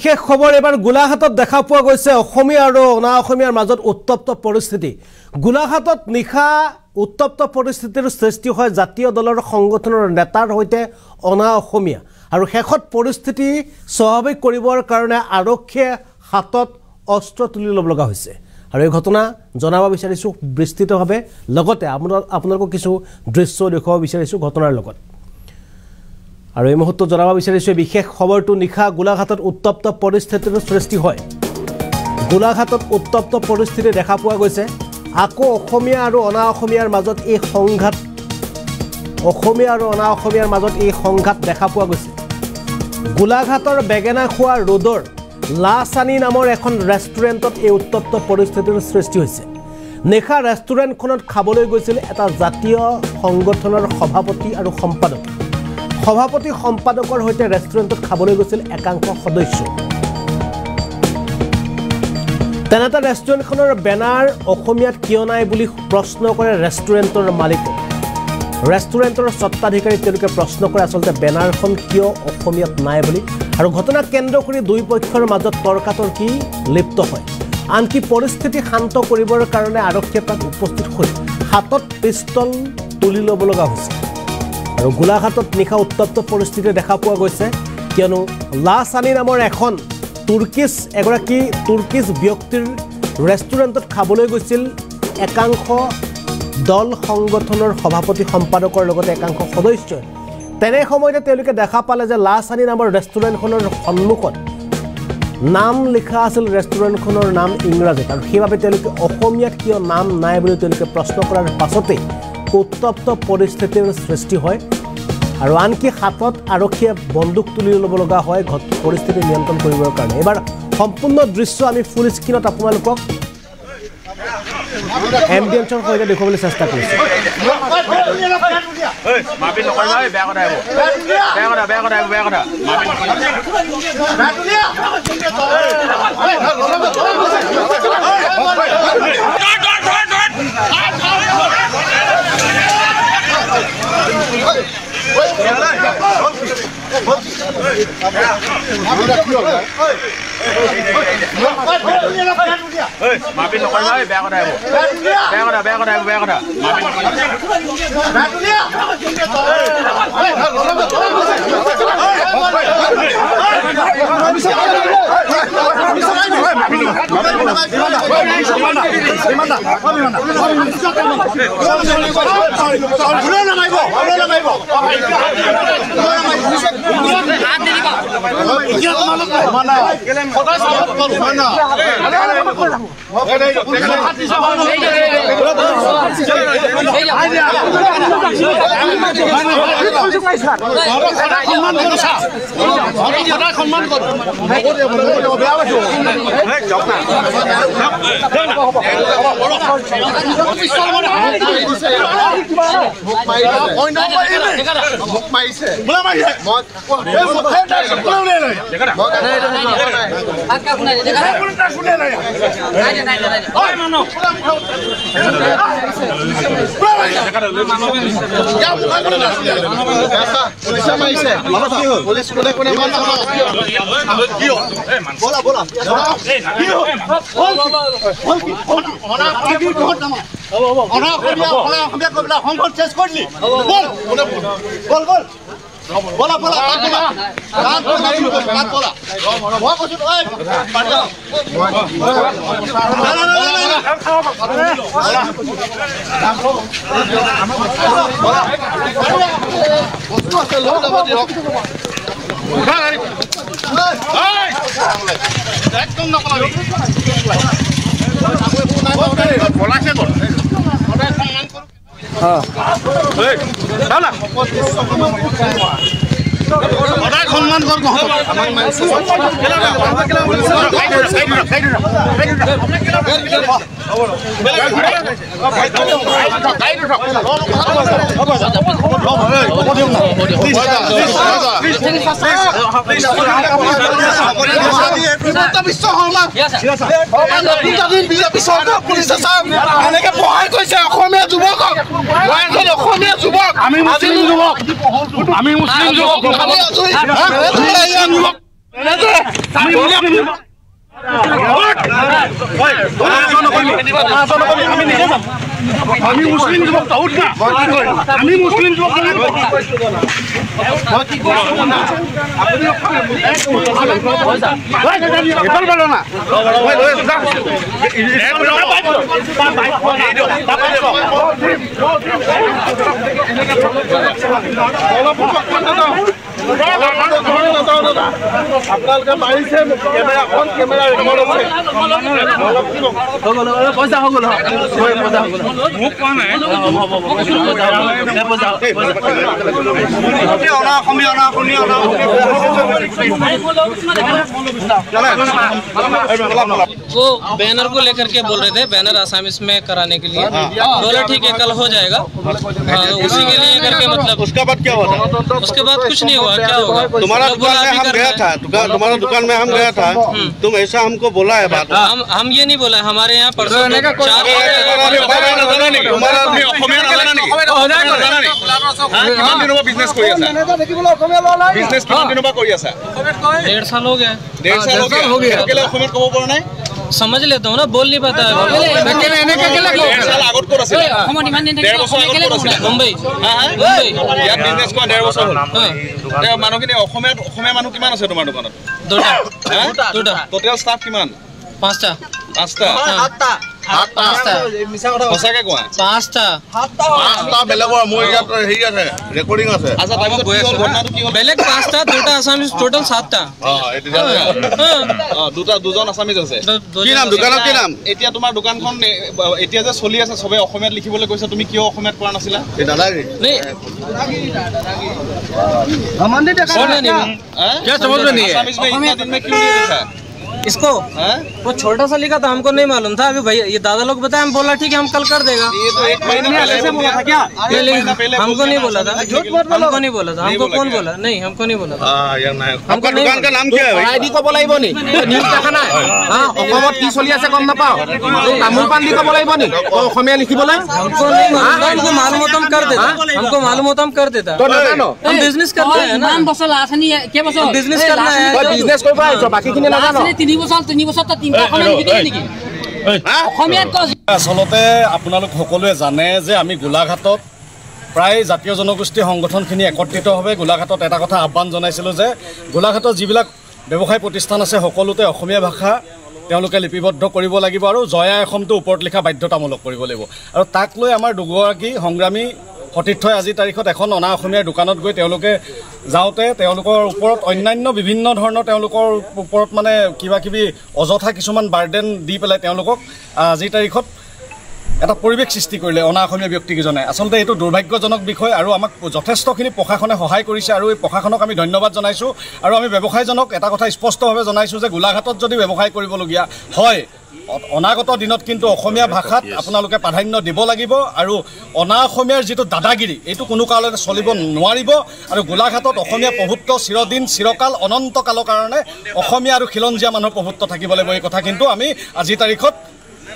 বিশেষ খবৰ এবাৰ গোলাঘাটত দেখা পোৱা গৈছে অসমীয়া আৰু অনা অসমীয়াৰ মাজত উত্তপ্ত পৰিস্থিতি গোলাঘাটত নিখা উত্তপ্ত পৰিস্থিতিৰ সৃষ্টি হয় জাতীয় দলৰ সংগঠনৰ নেতাৰ হৈতে অনা অসমীয়া আৰু শেষত পৰিস্থিতি স্বাভাৱিক কৰিবৰ কাৰণে আৰক্ষীয়ে হাতত অস্ত্ৰ তুলি ল'ব লগা হৈছে আৰু এই ঘটনা জনাব বিচাৰিছো বিস্তৃতভাৱে লগতে আপোনালোকক কিছু দৃশ্য দেখুৱাব বিচাৰিছো ঘটনাৰ লগত আৰু এই মুহূৰ্তত জনাব বিচাৰিছো বিশেষ খবৰটো নিখা গোলাঘাটত উত্তপ্ত পৰিস্থিতিৰ সৃষ্টি হয় গোলাঘাটত উত্তপ্ত পৰিস্থিতি দেখা পোৱা গৈছে আকৌ অসমীয়া আৰু অনা অসমীয়াৰ মাজত এই সংঘাত অসমীয়া আৰু অনা অসমীয়াৰ মাজত এই সংঘাত দেখা পোৱা গৈছে গোলাঘাটৰ বেগেনাখোৱা ৰোডৰ লাচানি নামৰ এখন ৰেষ্টুৰেণ্টত এই উত্তপ্ত পৰিস্থিতিৰ সৃষ্টি হৈছে নিখা ৰেষ্টুৰেণ্টখনত খাবলৈ গৈছিল এটা জাতীয় সংগঠনৰ সভাপতি আৰু সম্পাদকৰ হৈতে ৰেষ্টুৰেণ্টত খাবলৈ গৈছিল একাংশ সদস্য তেনেটা ৰেষ্টুৰেণ্টখনৰ বেনাৰ অসমীয়াত কিয় নাই বুলি প্ৰশ্ন কৰে ৰেষ্টুৰেণ্টৰ মালিক ৰেষ্টুৰেণ্টৰ স্বত্বাধিকাৰী তেওঁলোকে প্ৰশ্ন কৰে আসলতে বেনাৰখন কিয় অসমীয়াত নাই বুলি আৰু ঘটনা কেন্দ্ৰ কৰি দুই পক্ষৰ মাজত তৰ্কাতৰ্কি লিপ্ত হয় আনকি পৰিস্থিতি শান্ত কৰিবৰ কাৰণে আৰক্ষীয়ে তাত উপস্থিত হৈ হাতত পিস্তল তুলি ল'ব লগা হৈছে আৰু গোলাঘাটত নিখা উত্তপ্ত পৰিস্থিতি দেখা পোৱা গৈছে কিয়নো লাচানি নামৰ এখন এগৰাকী তুৰ্কিছ ব্যক্তিৰ ৰেষ্টুৰেণ্টত খাবলৈ গৈছিল একাংশ দল সংগঠনৰ সভাপতি সম্পাদকৰ লগতে একাংশ সদস্যই তেনে সময়তে তেওঁলোকে দেখা পালে যে লাচানি নামৰ ৰেষ্টুৰেণ্টখনৰ সন্মুখত নাম লিখা আছিল ৰেষ্টুৰেণ্টখনৰ নাম ইংৰাজীত আৰু সেইবাবে তেওঁলোকে অসমীয়াত কিয় নাম নাই বুলি তেওঁলোকে প্ৰশ্ন কৰাৰ পাছতে উত্তপ্ত পৰিস্থিতিৰ সৃষ্টি হয় আৰু আনকি হাতত আৰক্ষীয়ে বন্দুক তুলি ল'ব লগা হয় পৰিস্থিতি নিয়ন্ত্ৰণ কৰিবৰ কাৰণে এবাৰ সম্পূৰ্ণ দৃশ্য আমি ফুল স্ক্ৰীনত আপোনালোকক এম্বিয়েন্সৰ সৈতে দেখুৱাবলৈ চেষ্টা কৰিছোঁ আমি মুসলিম যুবক আমি মুসলিম যুবক দাউদ না আমি মুসলিম যুবক আপোনালোকে পাৰিছে কেমেৰা ৰেকৰ্ড আছে পইচা হৈ গ'ল মোক কোৱা নাই वो बैनर को लेकर के बोल रहे थे, बैनर आसामीज में कराने के लिए बोला ठीक है कल हो जाएगा। उसी के लिए करके मतलब उसके बाद क्या हुआ? उसके बाद कुछ नहीं हुआ। क्या होगा? तुम्हारा दुकान में हम गया था, तुम्हारा दुकान में हम गया था, तुम ऐसा हमको बोला है बात? हम ये नहीं बोला, हमारे यहाँ परसों डेढ़ साल हो गया। समझ लेता हूँ ना, बोल नहीं पाता है। मुंबई पाँचटा বেলেগ পাঁচটা দুটা আসামিজ টোটাল সাতটা দুজন আসামিজ আছে কি নাম দোকানৰ কি নাম এতিয়া তোমাৰ দোকানখন এতিয়া যে চলি আছে সবে অসমীয়াত লিখিবলৈ কৈছে তুমি কিয় অসমীয়াত কৰা নাছিলা এই দাদাগিৰি नहीं हमने देखा नहीं क्या समझ में नहीं है असामीज में इतना दिन में क्यों नहीं लिखा इसको वो छोटा सा लिखा था, हमको नहीं मालूम था। अभी भैया ये दादा लोग बताए, हम बोला ठीक है हम कल कर देगा। ये तो एक महीना पहले बोला था क्या? हमको नहीं बोला था, हमको नहीं बोला था। हमको कौन बोला? नहीं हमको नहीं बोला था। हमको दुकान का नाम क्या है? आईडी को बोलाइब नी न्यूज দেখা নাই हां অসমত কি চলি আছে গম নাপাও তামুল পান দি কব লাগিব নি অসমীয়া লিখিবলৈ हमको नहीं मालूम। हमको मालूम होता हम कर देता, हमको मालूम होता हम कर देता। তো নাজানো हम बिजनेस करते हैं ना, ইমান বছৰ লাছনি কে বছৰ बिजनेस करना है। তই বিজনেস কৰিব আহিছ বাকিখিনি নাজানো 3 বছৰ তো তিনটা অসমীয়া নিবিকিলে নেকি অসমীয়াত কয় আসলতে আপোনালোক সকলোৱে জানে যে আমি গোলাঘাটত প্ৰায় জাতীয় জনগোষ্ঠী সংগঠনখিনি একত্ৰিতভাৱে গোলাঘাটত এটা কথা আহ্বান জনাইছিলোঁ যে গোলাঘাটত যিবিলাক ব্যৱসায় প্ৰতিষ্ঠান আছে সকলোতে অসমীয়া ভাষা তেওঁলোকে লিপিবদ্ধ কৰিব লাগিব আৰু জয়া অসমটো ওপৰত লিখা বাধ্যতামূলক কৰিব লাগিব। আৰু তাক লৈ আমাৰ দুগৰাকী সংগ্ৰামী সতীৰ্থই আজি তাৰিখত এখন অনা অসমীয়াৰ দোকানত গৈ তেওঁলোকে যাওঁতে তেওঁলোকৰ ওপৰত অন্যান্য বিভিন্ন ধৰণৰ তেওঁলোকৰ ওপৰত মানে কিবা কিবি অযথা কিছুমান বাৰ্ডেন দি পেলাই তেওঁলোকক আজি তাৰিখত এটা পৰিৱেশ সৃষ্টি কৰিলে অনা অসমীয়া ব্যক্তিকেইজনে। আচলতে এইটো দুৰ্ভাগ্যজনক বিষয় আৰু আমাক যথেষ্টখিনি প্ৰশাসনে সহায় কৰিছে আৰু এই প্ৰশাসনক আমি ধন্যবাদ জনাইছোঁ। আৰু আমি ব্যৱসায়জনক এটা কথা স্পষ্টভাৱে জনাইছোঁ যে গোলাঘাটত যদি ব্যৱসায় কৰিবলগীয়া হয় অনাগত দিনত কিন্তু অসমীয়া ভাষাত আপোনালোকে প্ৰাধান্য দিব লাগিব আৰু অনা অসমীয়াৰ যিটো দাদাগিৰি এইটো কোনো কাৰণতে চলিব নোৱাৰিব। আৰু গোলাঘাটত অসমীয়া প্ৰভুত্ব চিৰদিন চিৰকাল অনন্তকালৰ কাৰণে অসমীয়া আৰু খিলঞ্জীয়া মানুহৰ প্ৰভুত্ব থাকিব লাগিব। এই কথা কিন্তু আমি আজি তাৰিখত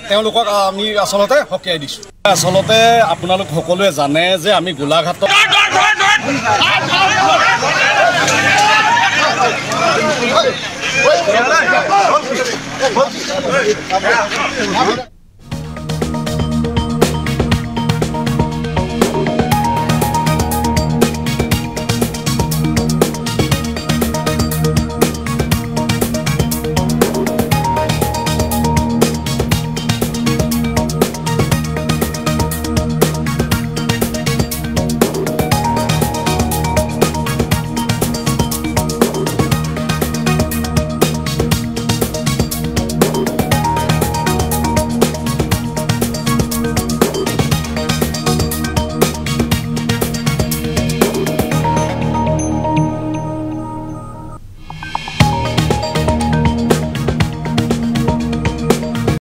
তেওঁলোকক আমি আচলতে সকীয়াই দিছোঁ। আচলতে আপোনালোক সকলোৱে জানে যে আমি গোলাঘাটত